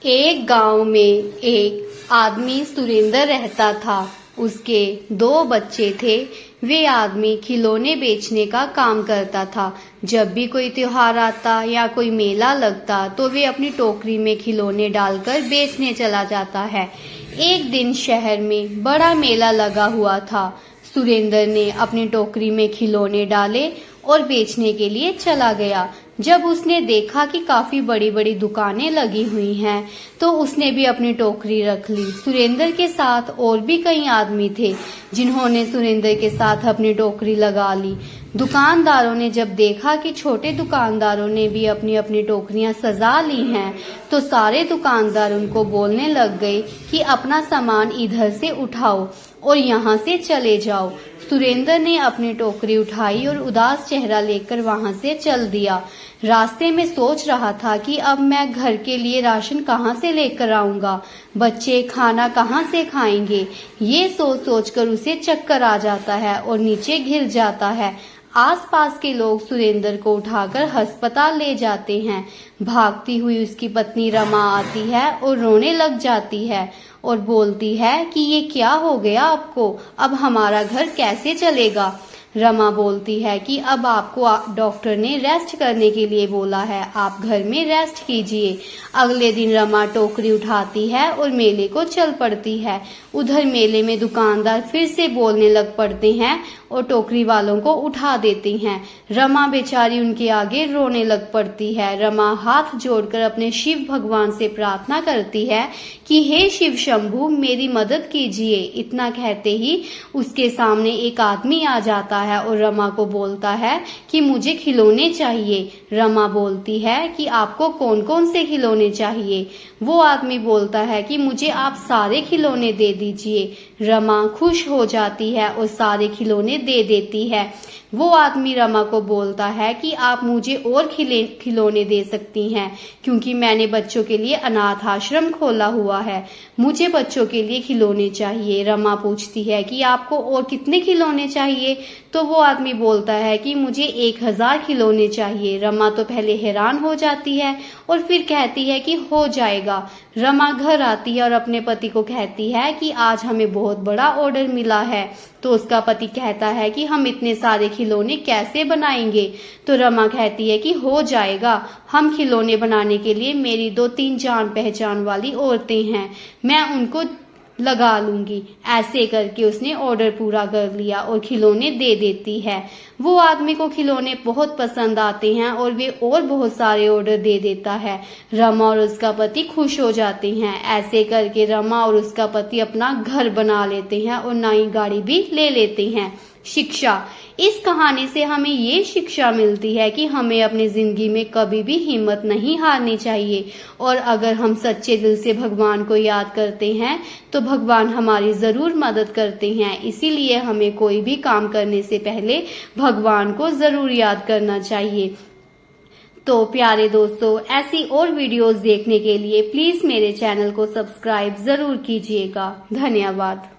एक गांव में एक आदमी सुरेंद्र रहता था। उसके 2 बच्चे थे। वे आदमी खिलौने बेचने का काम करता था। जब भी कोई त्योहार आता या कोई मेला लगता तो वे अपनी टोकरी में खिलौने डालकर बेचने चला जाता है। एक दिन शहर में बड़ा मेला लगा हुआ था। सुरेंद्र ने अपनी टोकरी में खिलौने डाले और बेचने के लिए चला गया। जब उसने देखा कि काफी बड़ी बड़ी दुकानें लगी हुई हैं, तो उसने भी अपनी टोकरी रख ली। सुरेंद्र के साथ और भी कई आदमी थे जिन्होंने सुरेंद्र के साथ अपनी टोकरी लगा ली। दुकानदारों ने जब देखा कि छोटे दुकानदारों ने भी अपनी अपनी टोकरियां सजा ली हैं, तो सारे दुकानदार उनको बोलने लग गए कि अपना सामान इधर से उठाओ और यहाँ से चले जाओ। सुरेंद्र ने अपनी टोकरी उठाई और उदास चेहरा लेकर वहां से चल दिया। रास्ते में सोच रहा था कि अब मैं घर के लिए राशन कहाँ से लेकर आऊंगा, बच्चे खाना कहाँ से खाएंगे। ये सोच सोचकर उसे चक्कर आ जाता है और नीचे गिर जाता है। आसपास के लोग सुरेंद्र को उठाकर अस्पताल ले जाते हैं। भागती हुई उसकी पत्नी रमा आती है और रोने लग जाती है और बोलती है कि ये क्या हो गया आपको, अब हमारा घर कैसे चलेगा। रमा बोलती है कि अब आपको डॉक्टर ने रेस्ट करने के लिए बोला है, आप घर में रेस्ट कीजिए। अगले दिन रमा टोकरी उठाती है और मेले को चल पड़ती है। उधर मेले में दुकानदार फिर से बोलने लग पड़ते हैं और टोकरी वालों को उठा देती हैं। रमा बेचारी उनके आगे रोने लग पड़ती है। रमा हाथ जोड़कर अपने शिव भगवान से प्रार्थना करती है कि हे शिव शंभू, मेरी मदद कीजिए। इतना कहते ही उसके सामने एक आदमी आ जाता है और रमा को बोलता है कि मुझे खिलौने चाहिए। रमा बोलती है कि आपको कौन कौन से खिलौने चाहिए। वो आदमी बोलता है कि मुझे आप सारे खिलौने दे दीजिए। रमा खुश हो जाती है और सारे खिलौने दे देती है। वो आदमी रमा को बोलता है कि आप मुझे और खिलौने दे सकती हैं, क्योंकि मैंने बच्चों के लिए अनाथ आश्रम खोला हुआ है। मुझे बच्चों के लिए खिलौने चाहिए। रमा पूछती है कि आपको और कितने खिलौने चाहिए, तो वो आदमी बोलता है कि मुझे 1000 खिलौने चाहिए। रमा तो पहले हैरान हो जाती है और फिर कहती है कि हो जाएगा। रमा घर आती है और अपने पति को कहती है कि आज हमें बहुत बड़ा ऑर्डर मिला है। तो उसका पति कहता है कि हम इतने सारे खिलौने कैसे बनाएंगे। तो रमा कहती है कि हो जाएगा, हम खिलौने बनाने के लिए मेरी 2-3 जान पहचान वाली औरतें हैं, मैं उनको लगा लूंगी। ऐसे करके उसने ऑर्डर पूरा कर लिया और खिलौने दे देती है। वो आदमी को खिलौने बहुत पसंद आते हैं और वे और बहुत सारे ऑर्डर दे देता है। रमा और उसका पति खुश हो जाते हैं। ऐसे करके रमा और उसका पति अपना घर बना लेते हैं और नई गाड़ी भी ले लेते हैं। शिक्षा, इस कहानी से हमें ये शिक्षा मिलती है कि हमें अपनी जिंदगी में कभी भी हिम्मत नहीं हारनी चाहिए, और अगर हम सच्चे दिल से भगवान को याद करते हैं तो भगवान हमारी जरूर मदद करते हैं। इसीलिए हमें कोई भी काम करने से पहले भगवान को जरूर याद करना चाहिए। तो प्यारे दोस्तों, ऐसी और वीडियोस देखने के लिए प्लीज मेरे चैनल को सब्सक्राइब जरूर कीजिएगा। धन्यवाद।